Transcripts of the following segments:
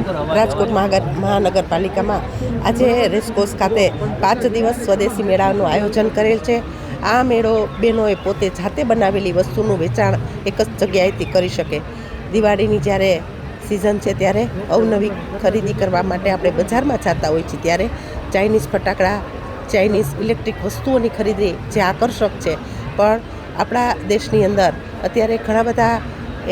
રાજકોટ મહાનગરપાલિકામાં આજે રેસકોર્સ ખાતે 5 દિવસ સ્વદેશી મેળાનું આયોજન કરેલ છે। આ મેળો બહેનોએ પોતે જાતે બનાવેલી વસ્તુનું વેચાણ એક જ જગ્યાએથી કરી શકે। દિવાળીની જ્યારે સિઝન છે ત્યારે અવનવી ખરીદી કરવા માટે આપણે બજારમાં જતા હોઈએ છીએ, ત્યારે ચાઇનીઝ ફટાકડા, ચાઇનીઝ ઇલેક્ટ્રિક વસ્તુઓની ખરીદી જે આકર્ષક છે, પણ આપણા દેશની અંદર અત્યારે ઘણા બધા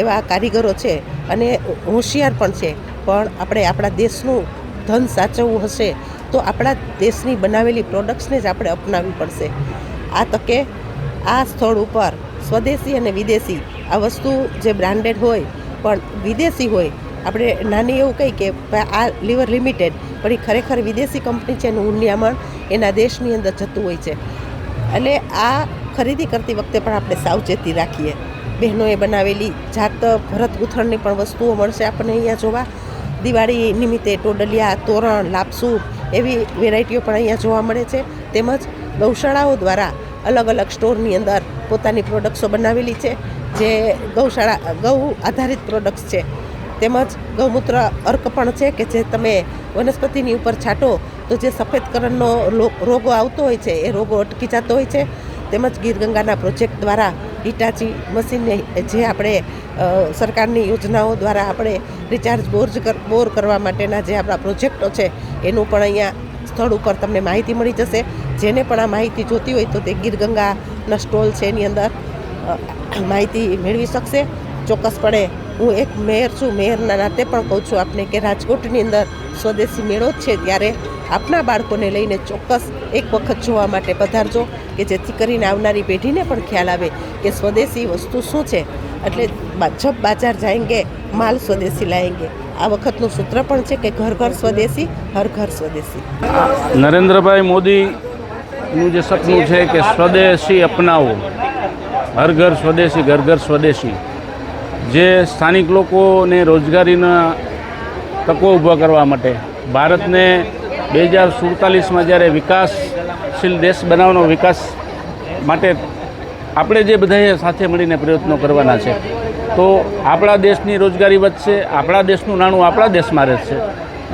એવા કારીગરો છે અને હોશિયાર પણ છે, પણ આપણે આપણા દેશનું ધન સાચવવું હશે તો આપણા દેશની બનાવેલી પ્રોડક્ટ્સને જ આપણે અપનાવવી પડશે। આ તકે આ સ્થળ ઉપર સ્વદેશી અને વિદેશી આ વસ્તુ જે બ્રાન્ડેડ હોય પણ વિદેશી હોય, આપણે નાની એવું કહી કે આ લીવર લિમિટેડ, પણ એ ખરેખર વિદેશી કંપની છે એનું નિયામણ એના દેશની અંદર જતું હોય છે। એટલે આ ખરીદી કરતી વખતે પણ આપણે સાવચેતી રાખીએ। બહેનોએ બનાવેલી જાત ભરત ગૂંથણની પણ વસ્તુઓ મળશે આપણને અહીંયા જોવા। દિવાળી નિમિત્તે ટોડલિયા, તોરણ, લાપસુ એવી વેરાયટીઓ પણ અહીંયા જોવા મળે છે। તેમજ ગૌશાળાઓ દ્વારા અલગ અલગ સ્ટોરની અંદર પોતાની પ્રોડક્ટ્સો બનાવેલી છે, જે ગૌ આધારિત પ્રોડક્ટ્સ છે। તેમજ ગૌમૂત્ર અર્ક પણ છે કે જે તમે વનસ્પતિની ઉપર છાંટો તો જે સફેદ કરણનો રોગો આવતો હોય છે એ રોગો અટકી જતો હોય છે। તેમજ ગીર ગંગાના પ્રોજેક્ટ દ્વારા હિટાચી મશીનને જે આપણે સરકારની યોજનાઓ દ્વારા આપણે રિચાર્જ બોર કરવા માટેના જે આપણા પ્રોજેક્ટો છે એનું પણ અહીંયા સ્થળ ઉપર તમને માહિતી મળી જશે। જેને પણ આ માહિતી જોતી હોય તો તે ગીર ગંગાના સ્ટોલ છે એની અંદર માહિતી મેળવી શકશે। ચોક્કસપણે હું એક મેયર છું, મેયરના નાતે પણ કહું છું આપને કે રાજકોટની અંદર સ્વદેશી મેળો જ છે, ત્યારે આપના બાળકોને લઈને ચોક્કસ એક વખત જોવા માટે પધારજો, કે જેથી કરીને આવનારી પેઢીને પણ ખ્યાલ આવે કે સ્વદેશી વસ્તુ શું છે। એટલે જબ બાજાર જાયંગે માલ સ્વદેશી લાએંગે, આ વખતનું સૂત્ર પણ છે કે ઘર ઘર સ્વદેશી, હર ઘર સ્વદેશી। નરેન્દ્રભાઈ મોદીનું જે સપનું છે કે સ્વદેશી અપનાવો, હર ઘર સ્વદેશી, ઘર ઘર સ્વદેશી, જે સ્થાનિક લોકોને રોજગારીના તકો ઊભા કરવા માટે ભારતને 2047માં જ્યારે વિકાસશીલ દેશ બનાવવાનો વિકાસ માટે આપણે જે બધાએ સાથે મળીને પ્રયત્નો કરવાના છે, તો આપણા દેશની રોજગારી વધશે, આપણા દેશનું નાણું આપણા દેશમાં રહેશે,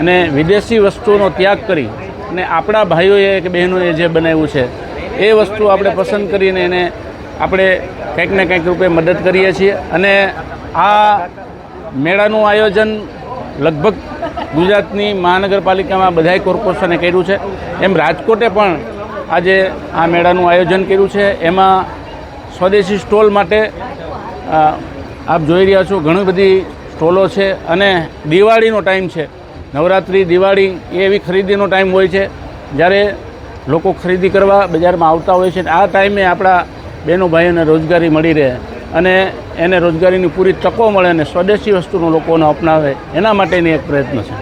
અને વિદેશી વસ્તુઓનો ત્યાગ કરી અને આપણા ભાઈઓએ કે બહેનોએ જે બનાવ્યું છે એ વસ્તુ આપણે પસંદ કરીને એને આપણે કંઈક ને કંઈક રૂપે મદદ કરીએ છીએ। અને આ મેળાનું આયોજન લગભગ ગુજરાતની મહાનગરપાલિકામાં બધાય કોર્પોરેશને કર્યું છે, એમ રાજકોટે પણ આજે આ મેળાનું આયોજન કર્યું છે। એમાં સ્વદેશી સ્ટોલ માટે આપ જોઈ રહ્યા છો ઘણી બધી સ્ટોલો છે, અને દિવાળીનો ટાઈમ છે, નવરાત્રિ, દિવાળી એ એવી ખરીદીનો ટાઈમ હોય છે જ્યારે લોકો ખરીદી કરવા બજારમાં આવતા હોય છે। આ ટાઈમે આપણા બહેનો ભાઈઓને રોજગારી મળી રહે અને એને રોજગારીની પૂરી તકો મળે અને સ્વદેશી વસ્તુનો લોકોને અપનાવે, એના માટેની એક પ્રયત્ન છે।